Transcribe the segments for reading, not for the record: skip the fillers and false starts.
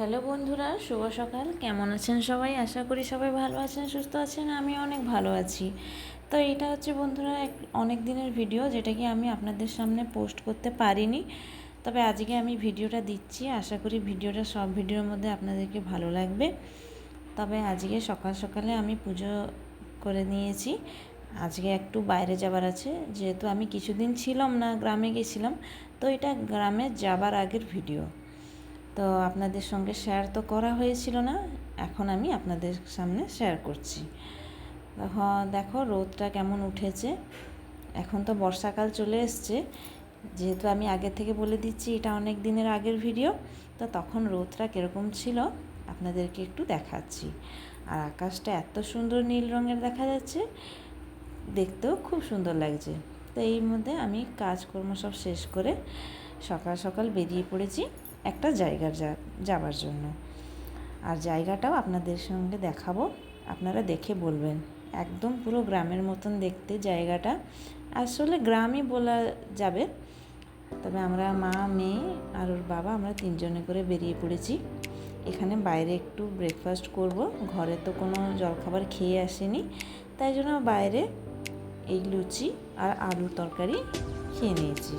Hello বন্ধুরা, শুভ সকাল। কেমন আছেন সবাই? আশা করি সবাই ভালো আছেন, সুস্থ আছেন। আমি অনেক ভালো আছি। তো এটা হচ্ছে বন্ধুরা অনেক দিনের ভিডিও, যেটা কি আমি আপনাদের সামনে পোস্ট করতে পারিনি। তবে আজকে আমি ভিডিওটা দিচ্ছি। আশা করি ভিডিওটা সব ভিডিওর মধ্যে আপনাদেরকে ভালো লাগবে। তবে আজকে সকাল সকালে আমি পুজো করে নিয়েছি। আজকে একটু বাইরে যাবার আছে, যেহেতু আমি কিছুদিন ছিলাম না, গ্রামে গেছিলাম। তো এটা গ্রামে যাবার আগের ভিডিও। তো আপনাদের সঙ্গে শেয়ার তো করা হয়েছিল না, এখন আমি আপনাদের সামনে শেয়ার করছি। দেখো রোদটা কেমন উঠেছে। এখন তো বর্ষাকাল চলে এসছে, যেহেতু আমি আগে থেকে বলে দিচ্ছি এটা অনেক দিনের আগের ভিডিও। তো তখন রোদটা কীরকম ছিল আপনাদেরকে একটু দেখাচ্ছি। আর আকাশটা এত সুন্দর নীল রঙের দেখা যাচ্ছে, দেখতেও খুব সুন্দর লাগছে। তো এই মধ্যে আমি কাজকর্ম সব শেষ করে সকাল সকাল বেরিয়ে পড়েছি একটা জায়গার যাবার জন্য। আর জায়গাটাও আপনাদের সঙ্গে দেখাবো, আপনারা দেখে বলবেন। একদম পুরো গ্রামের মতন দেখতে জায়গাটা, আসলে গ্রামই বলা যাবে। তবে আমরা মা, মেয়ে আর ওর বাবা, আমরা তিনজনে করে বেরিয়ে পড়েছি। এখানে বাইরে একটু ব্রেকফাস্ট করব, ঘরে তো কোনো জলখাবার খেয়ে আসেনি, তাই জন্য বাইরে এই লুচি আর আলুর তরকারি খেয়ে নিয়েছি।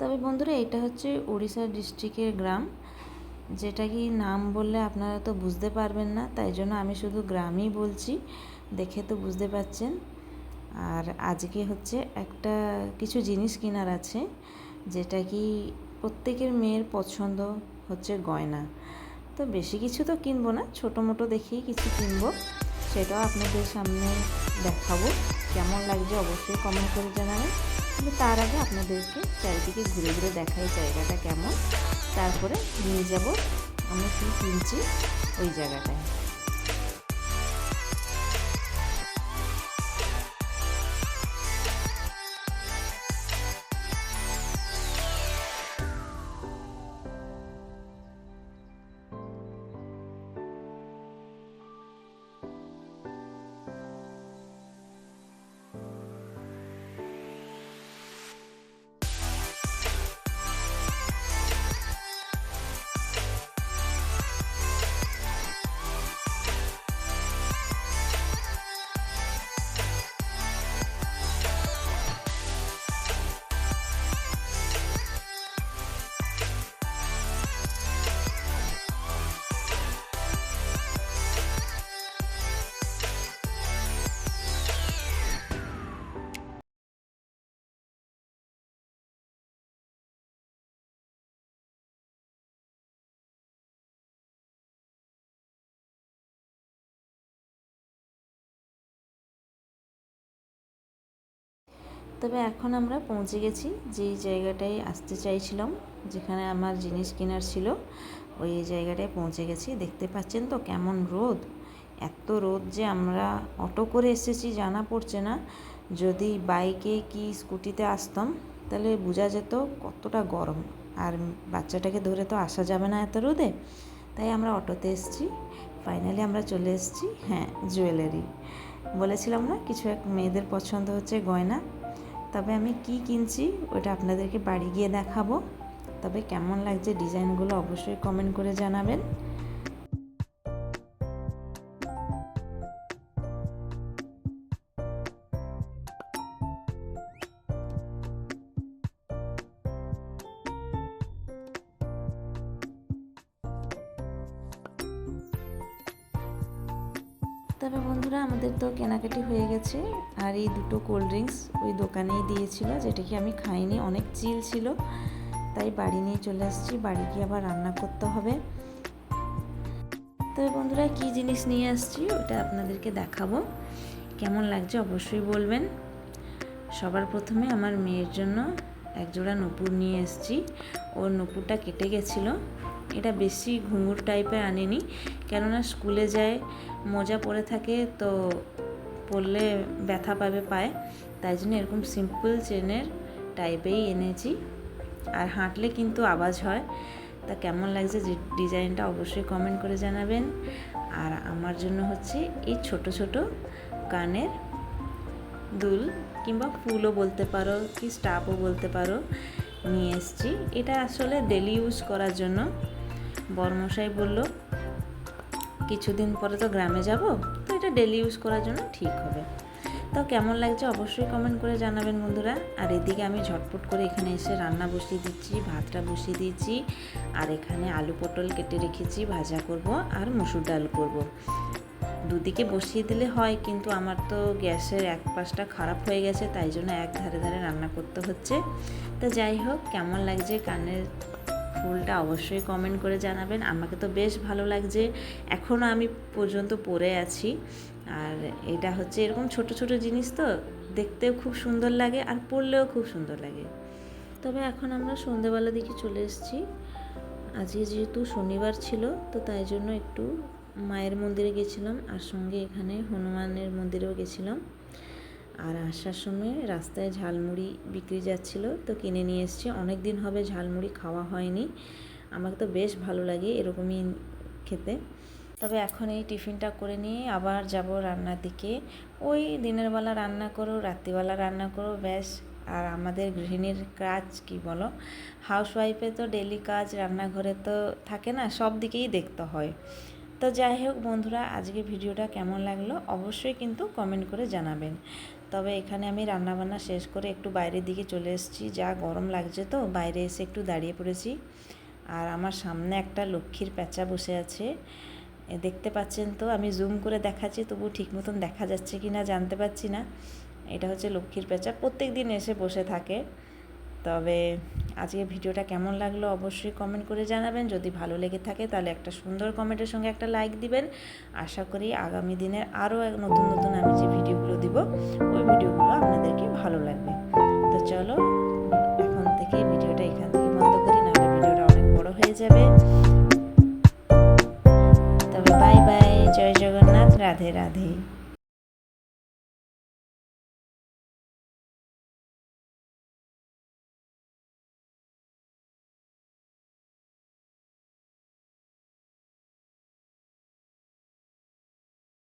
তবে বন্ধুরা, এটা হচ্ছে উড়িষ্যা ডিস্ট্রিক্টের গ্রাম। যেটা কি নাম বললে আপনারা তো বুঝতে পারবেন না, তাই জন্য আমি শুধু গ্রামই বলছি, দেখে তো বুঝতে পারছেন। আর আজকে হচ্ছে একটা কিছু জিনিস কেনার আছে, যেটা কি প্রত্যেকের মেয়ের পছন্দ হচ্ছে গয়না। তো বেশি কিছু তো কিনবো না, ছোটো মোটো দেখেই কিছু কিনবো, সেটাও আপনাদের সামনে দেখাবো। কেমন লাগছে অবশ্যই কমেন্ট করে জানাবেন। কিন্তু তার আগে আপনাদেরকে চারিদিকে ঘুরে ঘুরে দেখাই জায়গাটা কেমন, তারপরে নিয়ে যাব আমি কী কিনছি ওই জায়গাটায়। তবে এখন আমরা পৌঁছে গেছি যেই জায়গাটায় আসতে চাইছিলাম, যেখানে আমার জিনিস কেনার ছিল, ওই জায়গাটায় পৌঁছে গেছি। দেখতে পাচ্ছেন তো কেমন রোদ, এত রোদ যে আমরা অটো করে এসেছি জানা পড়ছে না। যদি বাইকে কি স্কুটিতে আসতাম তাহলে বোঝা যেত কতটা গরম, আর বাচ্চাটাকে ধরে তো আসা যাবে না এত রোদে, তাই আমরা অটোতে এসেছি। ফাইনালি আমরা চলে এসেছি, হ্যাঁ, জুয়েলারি বলেছিলাম না, কিছু এক মেয়েদের পছন্দ হচ্ছে গয়না। তবে আমি কি কিনছি ওটা আপনাদেরকে বাড়ি গিয়ে দেখাবো। তবে কেমন লাগছে ডিজাইনগুলো অবশ্যই কমেন্ট করে জানাবেন। তবে বন্ধুরা আমাদের তো কেনাকাটি হয়ে গেছে, আর এই দুটো কোল্ড ড্রিঙ্কস ওই দোকানেই দিয়েছিল, যেটা কি আমি খাইনি, অনেক চিল ছিল, তাই বাড়ি নিয়ে চলে আসছি। বাড়ি গিয়ে আবার রান্না করতে হবে। তবে বন্ধুরা কি জিনিস নিয়ে আসছি ওটা আপনাদেরকে দেখাবো, কেমন লাগছে অবশ্যই বলবেন। সবার প্রথমে আমার মেয়ের জন্য একজোড়া নূপুর নিয়ে এসেছি। ওর নূপুরটা কেটে গেছিলো। এটা বেশি ঘুঙুর টাইপের আনিনি, কেননা স্কুলে যায়, মোজা পরে থাকে, তো পরলে ব্যথা পাবে পায়ে, তাই জন্য এরকম সিম্পল চেনের টাইপেই এনেছি। আর হাঁটলে কিন্তু আওয়াজ হয়। তা কেমন লাগছে যে ডিজাইনটা অবশ্যই কমেন্ট করে জানাবেন। আর আমার জন্য হচ্ছে এই ছোট ছোট কানের দুল কিংবা ফুলও বলতে পারো, কি স্টাফও বলতে পারো, নিয়ে এসেছি। এটা আসলে ডেলি ইউজ করার জন্য। বড়মশাই বলল কিছুদিন পরে তো গ্রামে যাব, তো এটা ডেলি ইউজ করার জন্য ঠিক হবে। তো কেমন লাগছে অবশ্যই কমেন্ট করে জানাবেন বন্ধুরা। আর এদিকে আমি ঝটপট করে এখানে এসে রান্না বসিয়ে দিচ্ছি, ভাতটা বসিয়ে দিয়েছি, আর এখানে আলু পটল কেটে রেখেছি, ভাজা করব আর মসুর ডাল করব। দুদিকে বসিয়ে দিলে হয়, কিন্তু আমার তো গ্যাসের এক পাশটা খারাপ হয়ে গেছে, তাই জন্য এক ধারে ধারে রান্না করতে হচ্ছে। তো যাই হোক, কেমন লাগছে কানের ফুলটা অবশ্যই কমেন্ট করে জানাবেন। আমাকে তো বেশ ভালো লাগছে, এখনও আমি পর্যন্ত পরে আছি। আর এটা হচ্ছে এরকম ছোট ছোট জিনিস তো দেখতেও খুব সুন্দর লাগে আর পরলেও খুব সুন্দর লাগে। তবে এখন আমরা সন্ধেবেলা দিকে চলে এসেছি। আজকে যেহেতু শনিবার ছিল, তো তাই জন্য একটু মায়ের মন্দিরে গেছিলাম, আর সঙ্গে এখানে হনুমানের মন্দিরেও গেছিলাম। আর আসার সময় রাস্তায় ঝালমুড়ি বিক্রি যাচ্ছিল, তো কিনে নিয়ে এসেছি। অনেক দিন হবে ঝালমুড়ি খাওয়া হয়নি, আমাকে তো বেশ ভালো লাগে এরকমই খেতে। তবে এখন এই টিফিনটা করে নিয়ে আবার যাব রান্নার দিকে। ওই দিনের বেলা রান্না করো, রাত্রিবেলা রান্না করো, ব্যাস। আর আমাদের গৃহিণীর কাজ কি বলো, হাউসওয়াইফে তো ডেলি কাজ, রান্নাঘরে তো থাকে না, সব দিকেই দেখতে হয়। তো যাই হোক বন্ধুরা, আজকে ভিডিওটা কেমন লাগলো অবশ্যই কিন্তু কমেন্ট করে জানাবেন। তবে এখানে আমি রান্নাবান্না শেষ করে একটু বাইরের দিকে চলে এসেছি, যা গরম লাগছে তো বাইরে এসে একটু দাঁড়িয়ে পড়েছি। আর আমার সামনে একটা লক্ষ্মীর প্যাঁচা বসে আছে, দেখতে পাচ্ছেন তো, আমি জুম করে দেখাচ্ছি তবু ঠিক মতন দেখা যাচ্ছে কি না জানতে পারছি না। এটা হচ্ছে লক্ষ্মীর প্যাঁচা, প্রত্যেক দিন এসে বসে থাকে। তবে আজকে ভিডিওটা কেমন লাগলো অবশ্যই কমেন্ট করে জানাবেন। যদি ভালো লেগে থাকে তাহলে একটা সুন্দর কমেন্টের সঙ্গে একটা লাইক দিবেন। আশা করি আগামী দিনের আরও নতুন নতুন আমি যে ভিডিওগুলো দিব ওই ভিডিওগুলো আপনাদেরকে ভালো লাগবে। তো চলো এখন থেকে ভিডিওটা এখান থেকে বন্ধ করি, নাহলে ভিডিওটা অনেক বড় হয়ে যাবে। তবে বাই বাই, জয় জগন্নাথ, রাধে রাধে।